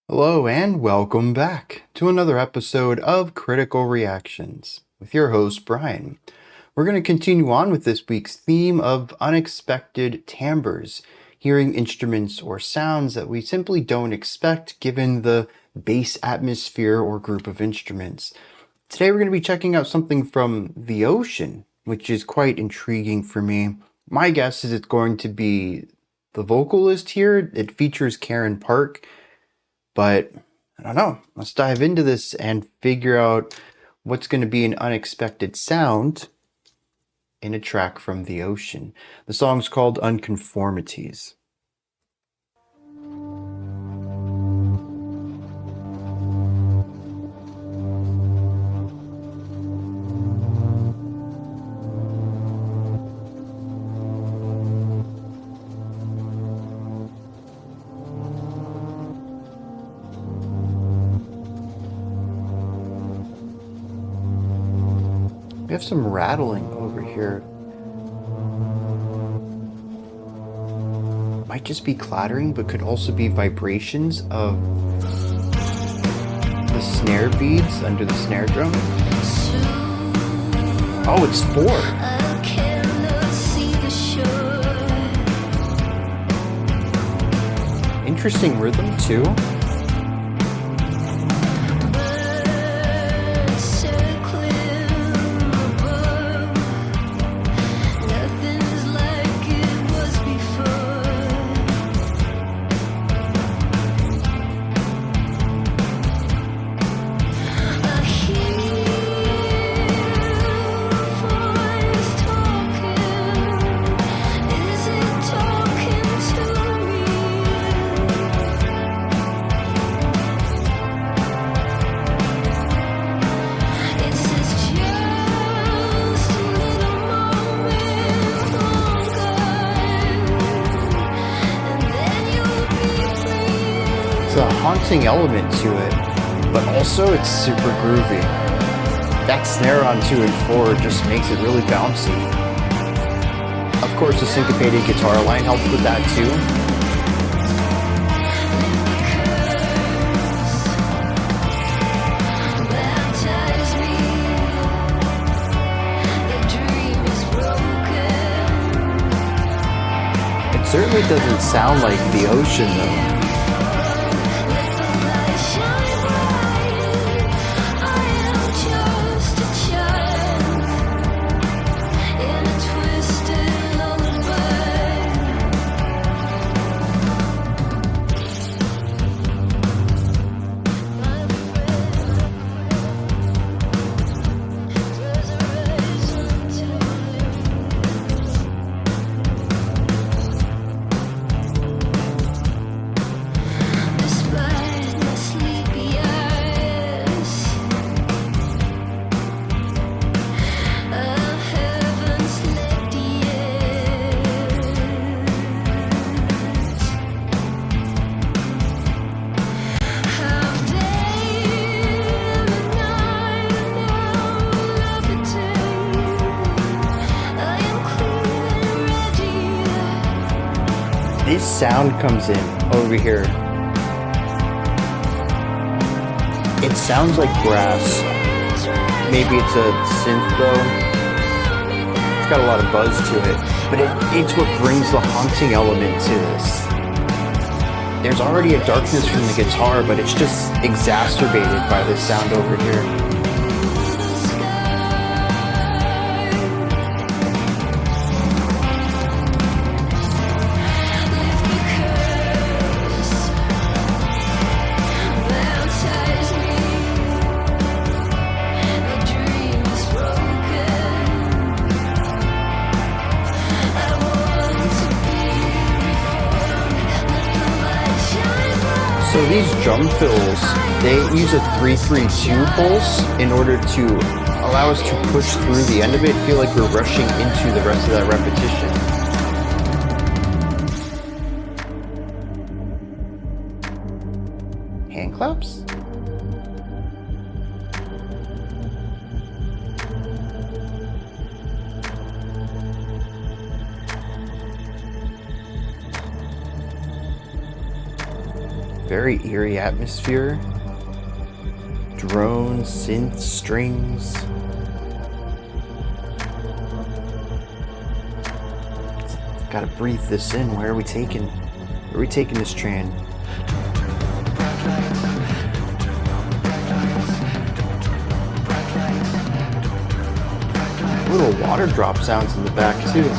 Hello and welcome back to another episode of Critical Reactions with your host, Bryan. We're going to continue on with this week's theme of unexpected timbres, hearing instruments or sounds that we simply don't expect given the bass atmosphere or group of instruments. Today we're going to be checking out something from the ocean, which is quite intriguing for me. My guess is it's going to be the vocalist here. It features Karin Park. But I don't know. Let's dive into this and figure out what's going to be an unexpected sound in a track from the ocean. The song's called Unconformities. We have some rattling over here. Might just be clattering, but could also be vibrations of the snare beads under the snare drum. Oh, it's 4. Interesting rhythm too. A haunting element to it, but also it's super groovy. That snare on 2 and 4 just makes it really bouncy. Of course, the syncopated guitar line helps with that too. It certainly doesn't sound like the ocean though. This sound comes in over here. It sounds like brass. Maybe it's a synth though. It's got a lot of buzz to it, but it's what brings the haunting element to this. There's already a darkness from the guitar, but it's just exacerbated by this sound over here. So these drum fills, they use a 3-3-2 pulse in order to allow us to push through the end of it, feel like we're rushing into the rest of that repetition. Hand claps? Very eerie atmosphere. Drones, synth, strings. Gotta breathe this in. Where are we taking this train? Little water drop sounds in the back too.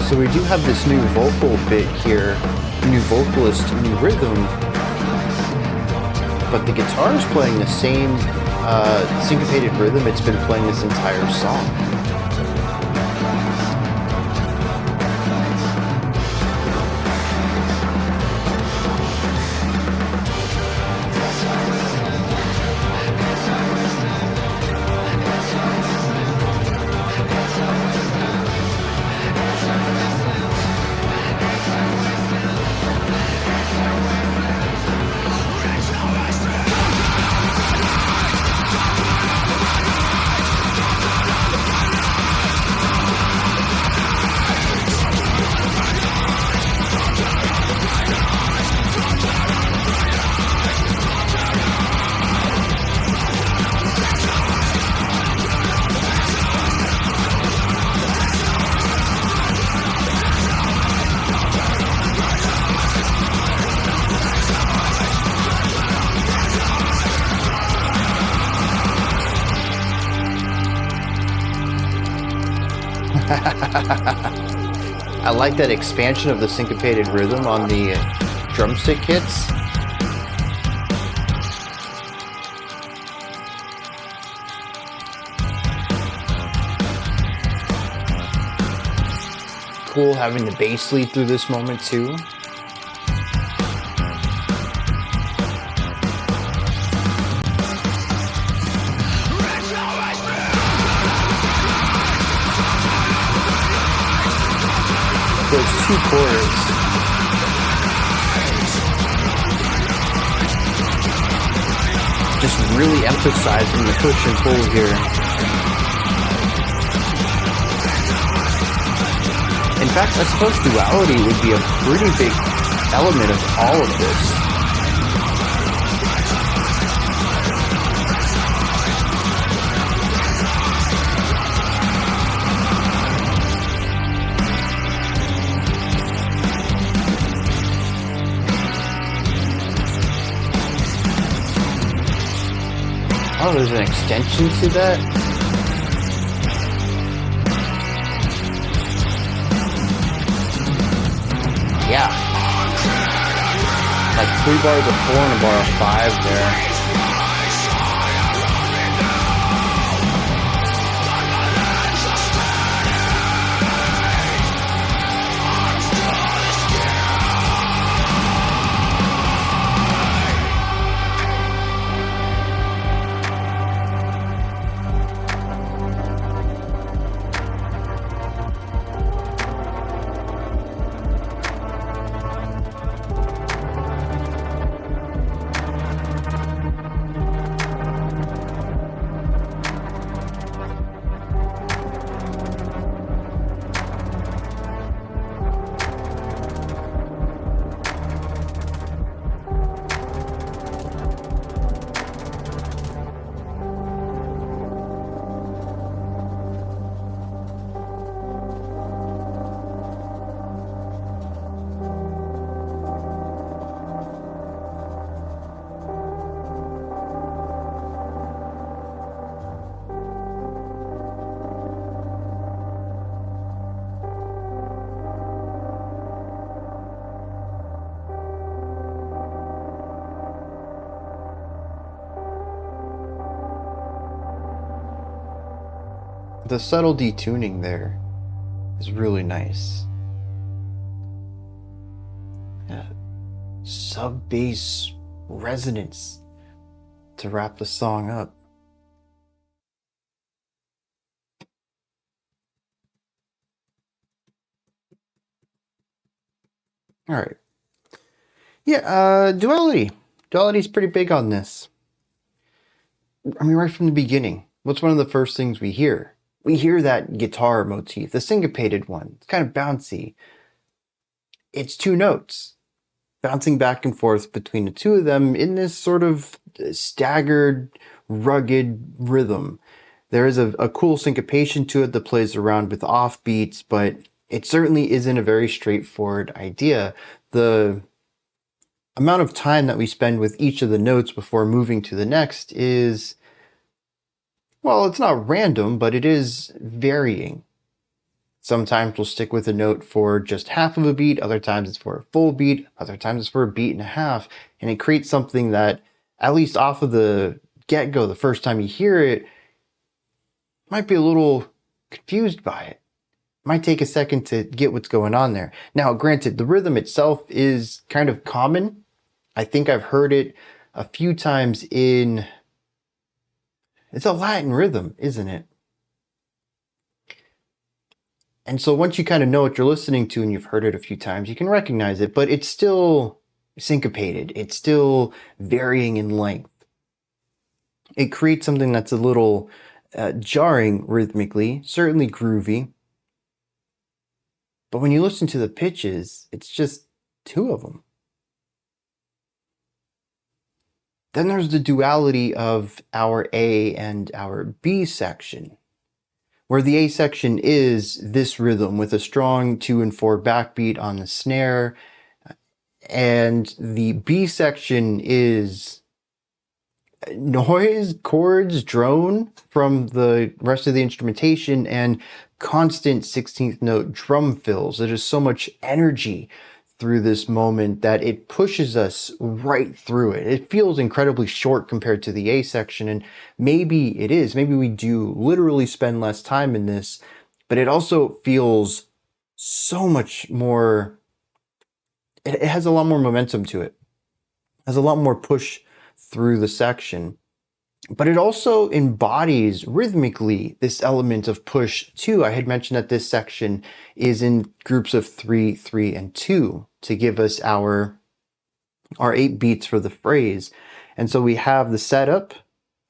So we do have this new vocal bit here, new vocalist, new rhythm, but the guitar is playing the same syncopated rhythm it's been playing this entire song. I like that expansion of the syncopated rhythm on the drumstick hits. Cool having the bass lead through this moment too. Those two chords. Just really emphasizing the push and pull here. In fact, I suppose duality would be a pretty big element of all of this. Oh, there's an extension to that? Yeah. Like 3 bars of 4 and a bar of 5 there. The subtle detuning there is really nice. Yeah. Sub-bass resonance to wrap the song up. All right. Yeah, duality. Duality's pretty big on this. I mean, right from the beginning, what's one of the first things we hear? We hear that guitar motif, the syncopated one. It's kind of bouncy. It's two notes bouncing back and forth between the two of them in this sort of staggered, rugged rhythm. There is a cool syncopation to it that plays around with offbeats, but it certainly isn't a very straightforward idea. The amount of time that we spend with each of the notes before moving to the next is, well, it's not random, but it is varying. Sometimes we'll stick with a note for just half of a beat, other times it's for a full beat, other times it's for a beat and a half, and it creates something that, at least off of the get-go, the first time you hear it, might be a little confused by it. Might take a second to get what's going on there. Now, granted, the rhythm itself is kind of common. I think I've heard it a few times in... It's a Latin rhythm, isn't it? And so once you kind of know what you're listening to and you've heard it a few times, you can recognize it, but it's still syncopated. It's still varying in length. It creates something that's a little jarring rhythmically, certainly groovy. But when you listen to the pitches, it's just two of them. Then there's the duality of our A and our B section, where the A section is this rhythm with a strong 2 and 4 backbeat on the snare, and the B section is noise, chords, drone from the rest of the instrumentation, and constant 16th note drum fills. There's so much energy through this moment that it pushes us right through it. It feels incredibly short compared to the A section, and maybe it is. Maybe we do literally spend less time in this, but it also feels so much more... It has a lot more momentum to it. It has a lot more push through the section. But it also embodies rhythmically this element of push too. I had mentioned that this section is in groups of 3, 3, and 2 to give us our 8 beats for the phrase. And so we have the setup,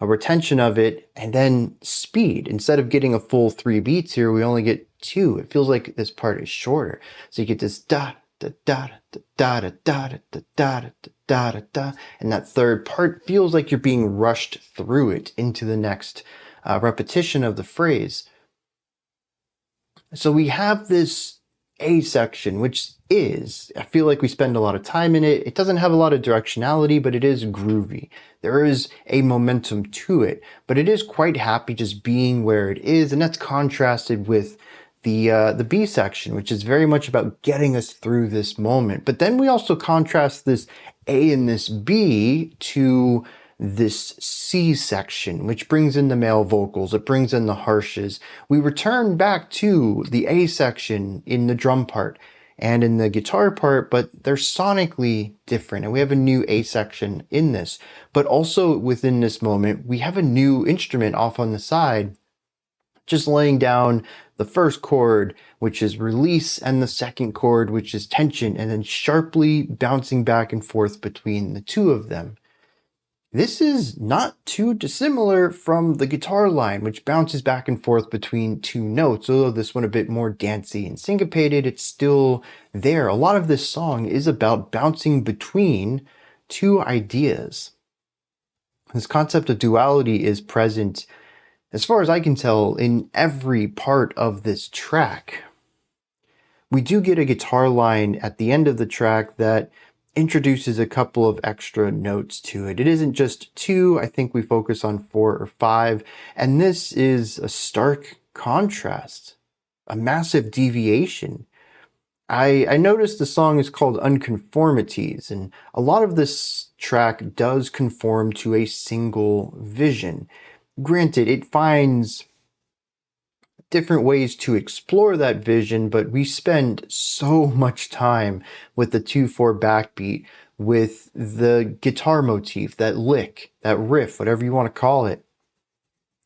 a retention of it, and then speed. Instead of getting a full 3 beats here, we only get 2. It feels like this part is shorter. So you get this da da da da da da da da da da da da da, and that third part feels like you're being rushed through it into the next repetition of the phrase. So we have this A section, which is, I feel like we spend a lot of time in it. It doesn't have a lot of directionality, but it is groovy. There is a momentum to it, but it is quite happy just being where it is, and that's contrasted with the B section, which is very much about getting us through this moment. But then we also contrast this A and this B to this C section, which brings in the male vocals, it brings in the harshes. We return back to the A section in the drum part and in the guitar part, but they're sonically different. And we have a new A section in this. But also within this moment, we have a new instrument off on the side, just laying down the first chord, which is release, and the second chord, which is tension, and then sharply bouncing back and forth between the two of them. This is not too dissimilar from the guitar line, which bounces back and forth between 2 notes. Although this one a bit more dancey and syncopated, it's still there. A lot of this song is about bouncing between 2 ideas. This concept of duality is present, as far as I can tell, in every part of this track. We do get a guitar line at the end of the track that introduces a couple of extra notes to it. It isn't just 2, I think we focus on 4 or 5, and this is a stark contrast, a massive deviation. I noticed the song is called Unconformities, and a lot of this track does conform to a single vision. Granted, it finds different ways to explore that vision, but we spend so much time with the 2/4 backbeat, with the guitar motif, that lick, that riff, whatever you want to call it,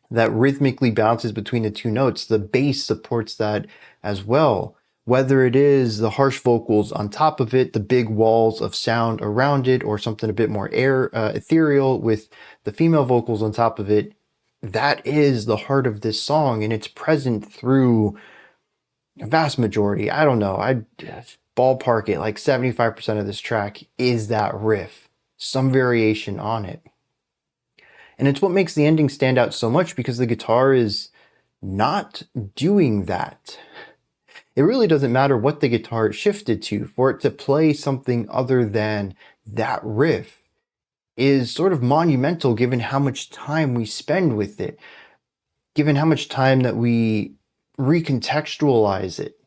that rhythmically bounces between the 2 notes. The bass supports that as well. Whether it is the harsh vocals on top of it, the big walls of sound around it, or something a bit more ethereal with the female vocals on top of it, that is the heart of this song, and it's present through a vast majority. I don't know, I'd ballpark it like 75% of this track is that riff, some variation on it. And it's what makes the ending stand out so much, because the guitar is not doing that. It really doesn't matter what the guitar shifted to. For it to play something other than that riff is sort of monumental, given how much time we spend with it, given how much time that we recontextualize it.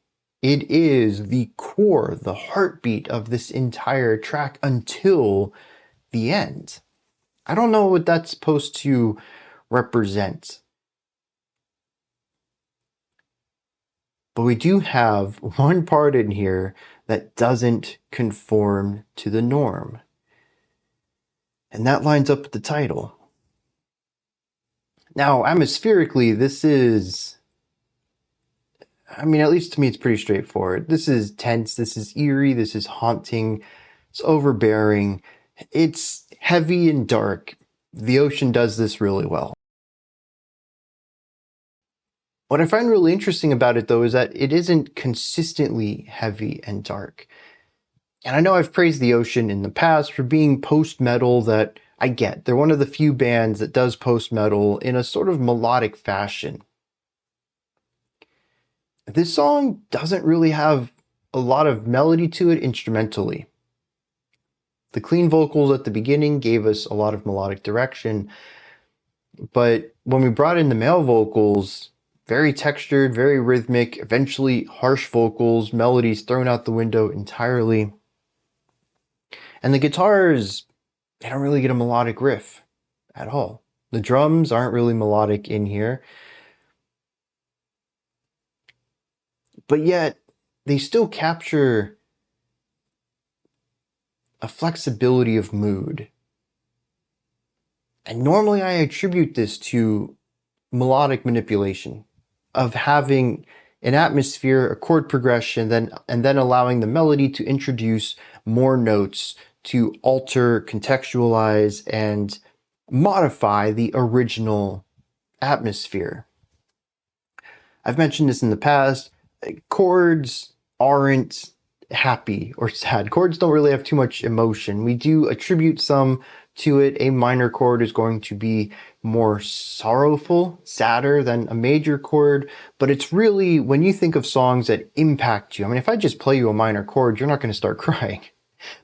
It is the core, the heartbeat of this entire track until the end. I don't know what that's supposed to represent. But we do have one part in here that doesn't conform to the norm. And that lines up with the title. Now, atmospherically, this is, I mean, at least to me, it's pretty straightforward. This is tense, this is eerie, this is haunting, it's overbearing, it's heavy and dark. The ocean does this really well. What I find really interesting about it, though, is that it isn't consistently heavy and dark. And I know I've praised the Ocean in the past for being post-metal that I get. They're one of the few bands that does post-metal in a sort of melodic fashion. This song doesn't really have a lot of melody to it instrumentally. The clean vocals at the beginning gave us a lot of melodic direction, but when we brought in the male vocals, very textured, very rhythmic, eventually harsh vocals, melodies thrown out the window entirely. And the guitars, they don't really get a melodic riff at all. The drums aren't really melodic in here. But yet, they still capture a flexibility of mood. And normally I attribute this to melodic manipulation, of having an atmosphere, a chord progression, and then allowing the melody to introduce more notes to alter, contextualize, and modify the original atmosphere. I've mentioned this in the past. Chords aren't happy or sad. Chords don't really have too much emotion. We do attribute some to it. A minor chord is going to be more sorrowful, sadder than a major chord, but it's really, when you think of songs that impact you, I mean, if I just play you a minor chord, you're not going to start crying.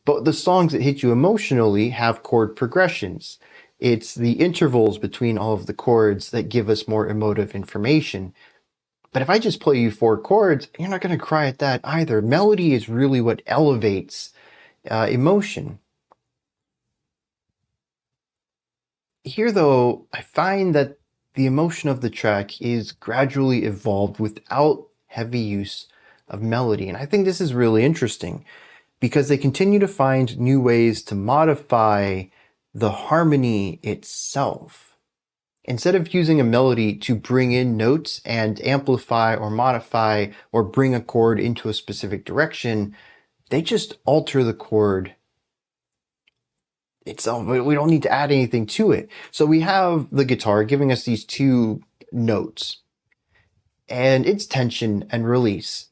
But the songs that hit you emotionally have chord progressions. It's the intervals between all of the chords that give us more emotive information. But if I just play you 4 chords, you're not going to cry at that either. Melody is really what elevates emotion. Here, though, I find that the emotion of the track is gradually evolved without heavy use of melody. And I think this is really interesting, because they continue to find new ways to modify the harmony itself. Instead of using a melody to bring in notes and amplify or modify or bring a chord into a specific direction, they just alter the chord itself. We don't need to add anything to it. So we have the guitar giving us these 2 notes and its tension and release.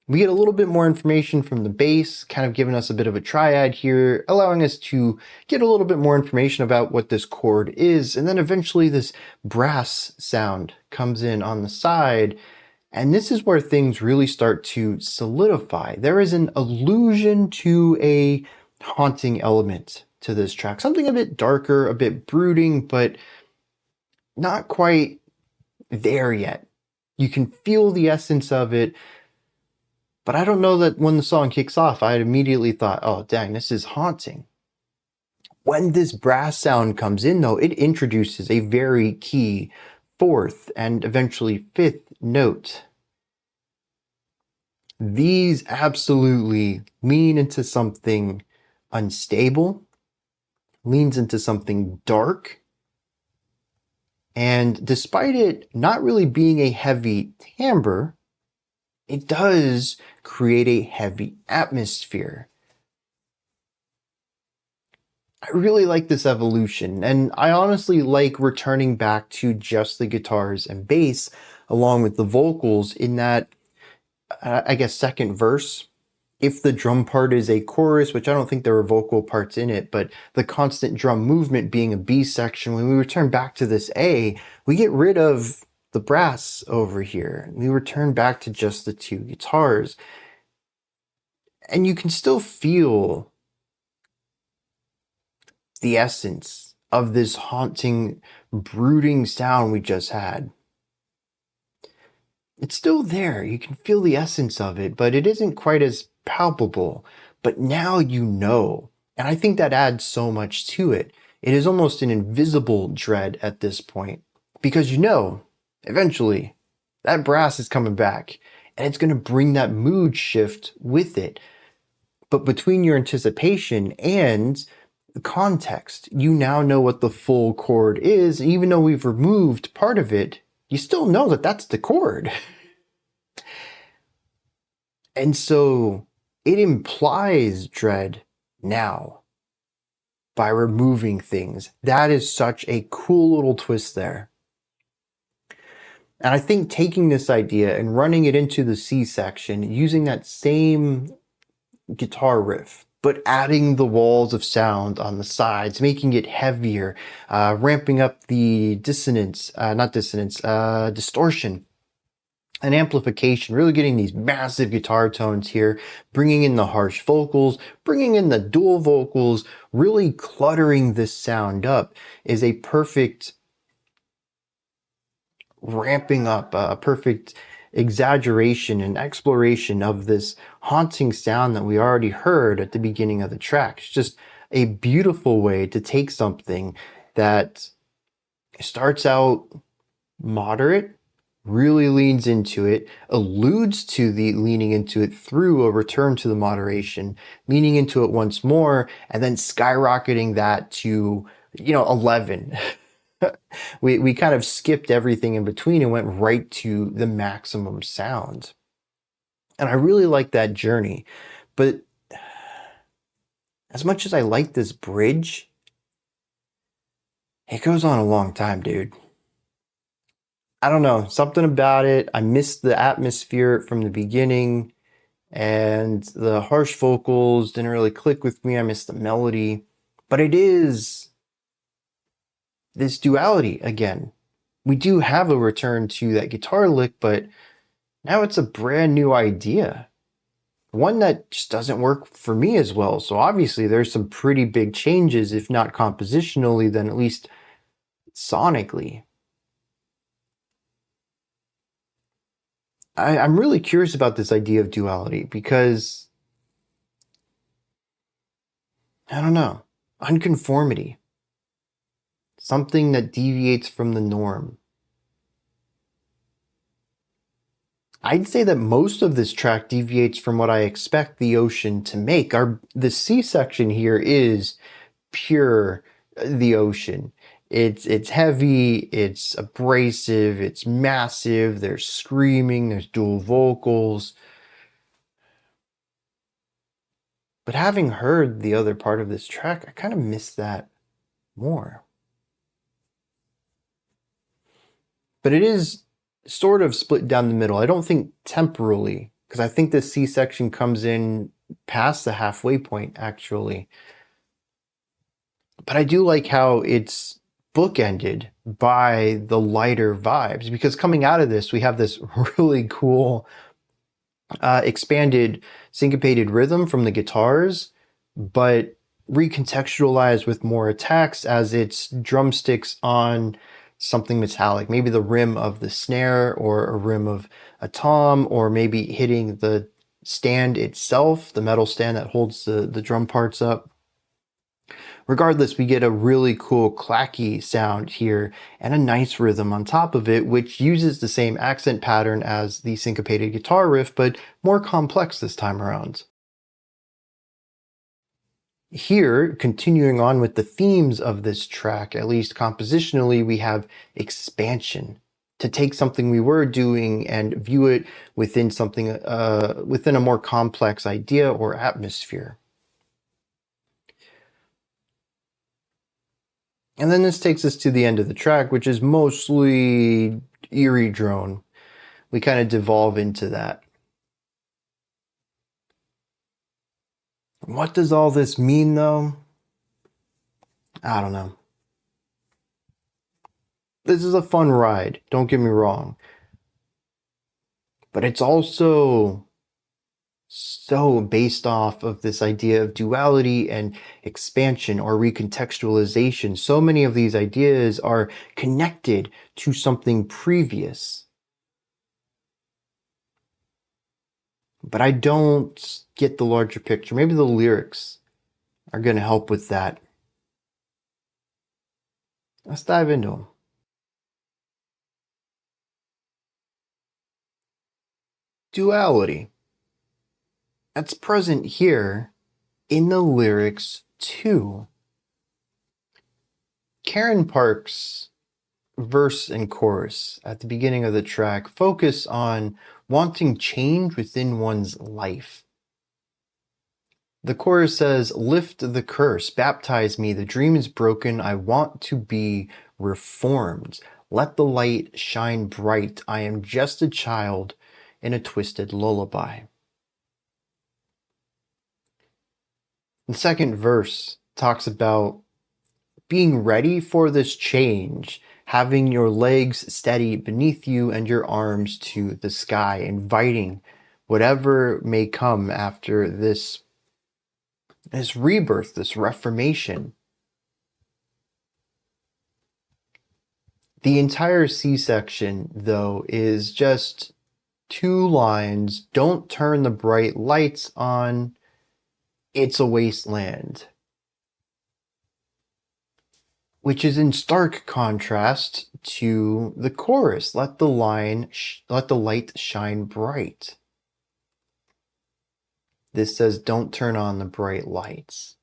We get a little bit more information from the bass, kind of giving us a bit of a triad here, allowing us to get a little bit more information about what this chord is. And then eventually this brass sound comes in on the side. And this is where things really start to solidify. There is an allusion to a haunting element to this track. Something a bit darker, a bit brooding, but not quite there yet. You can feel the essence of it. But I don't know that when the song kicks off, I immediately thought, oh, dang, this is haunting. When this brass sound comes in, though, it introduces a very key 4th and eventually 5th note. These absolutely lean into something unstable, leans into something dark, and despite it not really being a heavy timbre, it does create a heavy atmosphere. I really like this evolution, and I honestly like returning back to just the guitars and bass along with the vocals in that, I guess, second verse. If the drum part is a chorus, which I don't think there are vocal parts in it, but the constant drum movement being a B section, when we return back to this A, we get rid of the brass over here. We return back to just the two guitars. And you can still feel the essence of this haunting, brooding sound we just had. It's still there. You can feel the essence of it, but it isn't quite as palpable. But now you know. And I think that adds so much to it. It is almost an invisible dread at this point. Because you know, eventually, that brass is coming back. And it's going to bring that mood shift with it. But between your anticipation and the context, you now know what the full chord is. Even though we've removed part of it, you still know that that's the chord. And so it implies dread now by removing things. That is such a cool little twist there. And I think taking this idea and running it into the C section, using that same guitar riff, but adding the walls of sound on the sides, making it heavier, ramping up the distortion and amplification, really getting these massive guitar tones here, bringing in the harsh vocals, bringing in the dual vocals, really cluttering this sound up is a perfect ramping up, a perfect exaggeration and exploration of this haunting sound that we already heard at the beginning of the track. It's just a beautiful way to take something that starts out moderate, really leans into it, alludes to the leaning into it through a return to the moderation, leaning into it once more, and then skyrocketing that to, 11. We kind of skipped everything in between and went right to the maximum sound. And I really like that journey. But as much as I like this bridge, it goes on a long time, dude. I don't know, something about it. I missed the atmosphere from the beginning, and the harsh vocals didn't really click with me. I missed the melody. But it is this duality again. We do have a return to that guitar lick, but now it's a brand new idea. One that just doesn't work for me as well. So obviously there's some pretty big changes, if not compositionally, then at least sonically. I'm really curious about this idea of duality because, I don't know, unconformity, something that deviates from the norm. I'd say that most of this track deviates from what I expect the ocean to make. The C section here is pure the ocean. It's heavy, it's abrasive, it's massive, there's screaming, there's dual vocals. But having heard the other part of this track, I kind of miss that more. But it is sort of split down the middle. I don't think temporally, because I think this C section comes in past the halfway point, actually. But I do like how it's bookended by the lighter vibes, because coming out of this, we have this really cool expanded syncopated rhythm from the guitars, but recontextualized with more attacks as it's drumsticks on something metallic, maybe the rim of the snare or a rim of a tom, or maybe hitting the stand itself, the metal stand that holds the drum parts up. Regardless, we get a really cool clacky sound here and a nice rhythm on top of it, which uses the same accent pattern as the syncopated guitar riff, but more complex this time around. Here, continuing on with the themes of this track, at least compositionally, we have expansion, to take something we were doing and view it within something, within a more complex idea or atmosphere. And then this takes us to the end of the track, which is mostly Eerie drone. We kind of devolve into that. What does all this mean, though? I don't know. This is a fun ride, don't get me wrong. But it's also so based off of this idea of duality and expansion or recontextualization. So many of these ideas are connected to something previous. But I don't get the larger picture. Maybe the lyrics are going to help with that. Let's dive into them. Duality. That's present here in the lyrics too. Karin Park's verse and chorus at the beginning of the track focus on wanting change within one's life. The chorus says, "Lift the curse, baptize me, the dream is broken, I want to be reformed. Let the light shine bright, I am just a child in a twisted lullaby." The second verse talks about being ready for this change, having your legs steady beneath you and your arms to the sky, inviting whatever may come after this rebirth, this reformation. The entire C section, though, is just 2 lines. Don't turn the bright lights on. It's a wasteland. Which is in stark contrast to the chorus. Let the light shine bright. This says, don't turn on the bright lights.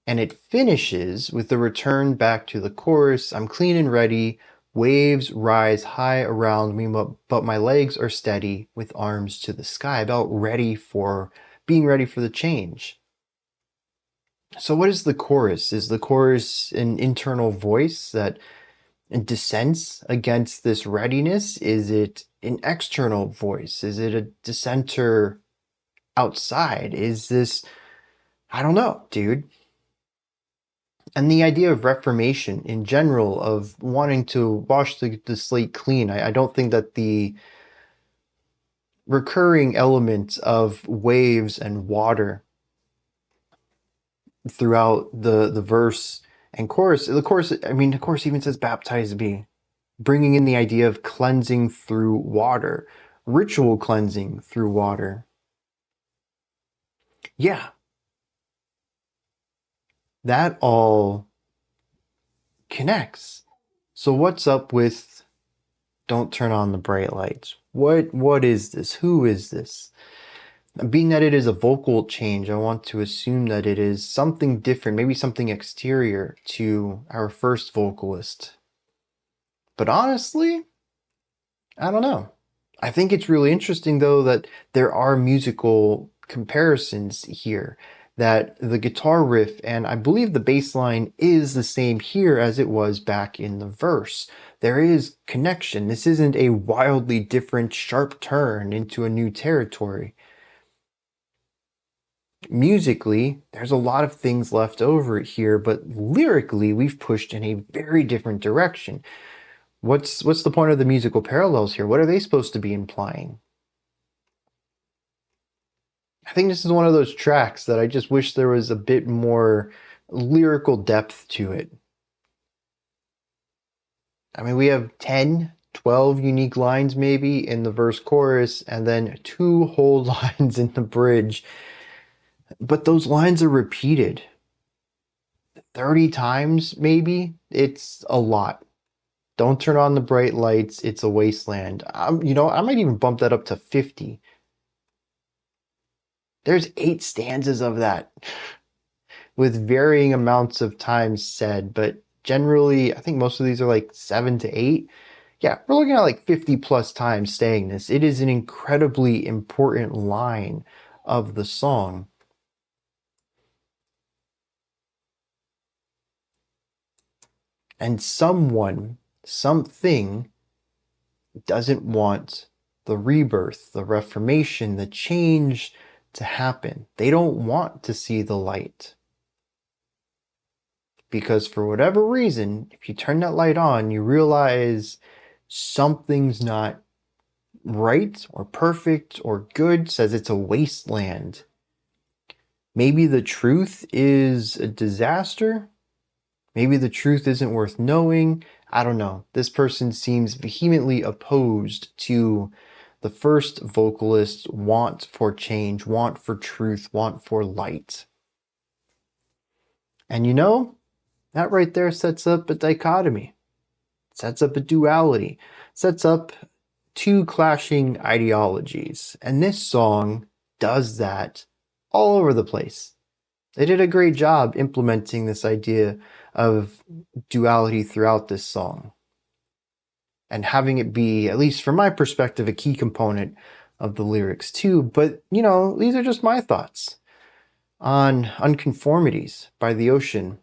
And it finishes with the return back to the chorus. I'm clean and ready. Waves rise high around me, but my legs are steady with arms to the sky. About being ready for the change. So what is the chorus? Is the chorus an internal voice that dissents against this readiness? Is it an external voice? Is it a dissenter outside? Is this, I don't know, dude. And the idea of reformation in general, of wanting to wash the slate clean, I don't think that the recurring elements of waves and water throughout the verse and chorus, the chorus even says, baptize me, bringing in the idea of cleansing through water, ritual cleansing through water. Yeah. That all connects. So what's up with don't turn on the bright lights? What is this? Who is this? Being that it is a vocal change, I want to assume that it is something different, maybe something exterior to our first vocalist. But honestly, I don't know. I think it's really interesting, though, that there are musical comparisons here, that the guitar riff and I believe the bass line is the same here as it was back in the verse. There is connection. This isn't a wildly different sharp turn into a new territory. Musically, there's a lot of things left over here, but lyrically, we've pushed in a very different direction. What's the point of the musical parallels here? What are they supposed to be implying? I think this is one of those tracks that I just wish there was a bit more lyrical depth to it. I mean, we have 10, 12 unique lines maybe in the verse chorus, and then 2 whole lines in the bridge. But those lines are repeated 30 times maybe. It's a lot. Don't turn on the bright lights. It's a wasteland. I might even bump that up to 50. There's 8 stanzas of that with varying amounts of times said, but generally, I think most of these are like 7 to 8. Yeah, we're looking at like 50 plus times saying this. It is an incredibly important line of the song. And someone, something doesn't want the rebirth, the reformation, the change to happen. They don't want to see the light. Because for whatever reason, if you turn that light on, you realize something's not right or perfect or good, says it's a wasteland. Maybe the truth is a disaster. Maybe the truth isn't worth knowing. I don't know. This person seems vehemently opposed to the first vocalist's want for change, want for truth, want for light. And you know, that right there sets up a dichotomy, sets up a duality, sets up two clashing ideologies. And this song does that all over the place. They did a great job implementing this idea of duality throughout this song and having it be, at least from my perspective, a key component of the lyrics too. But, you know, these are just my thoughts on Unconformities by the Ocean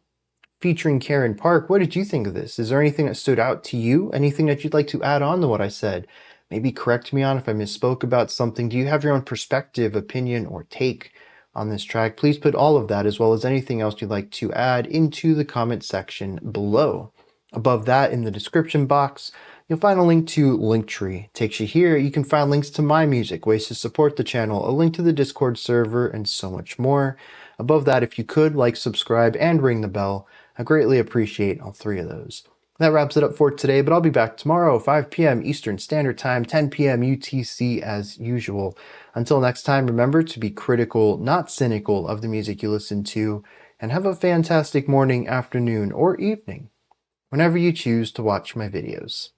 featuring Karin Park. What did you think of this? Is there anything that stood out to you? Anything that you'd like to add on to what I said? Maybe correct me on if I misspoke about something. Do you have your own perspective, opinion, or take on this track? Please put all of that as well as anything else you'd like to add into the comment section below. Above that, in the description box, you'll find a link to Linktree. Takes you here. You can find links to my music, ways to support the channel, a link to the Discord server, and so much more. Above that, if you could, like, subscribe, and ring the bell. I greatly appreciate all three of those. That wraps it up for today, but I'll be back tomorrow, 5 p.m. Eastern Standard Time, 10 p.m. UTC as usual. Until next time, remember to be critical, not cynical, of the music you listen to, and have a fantastic morning, afternoon, or evening, whenever you choose to watch my videos.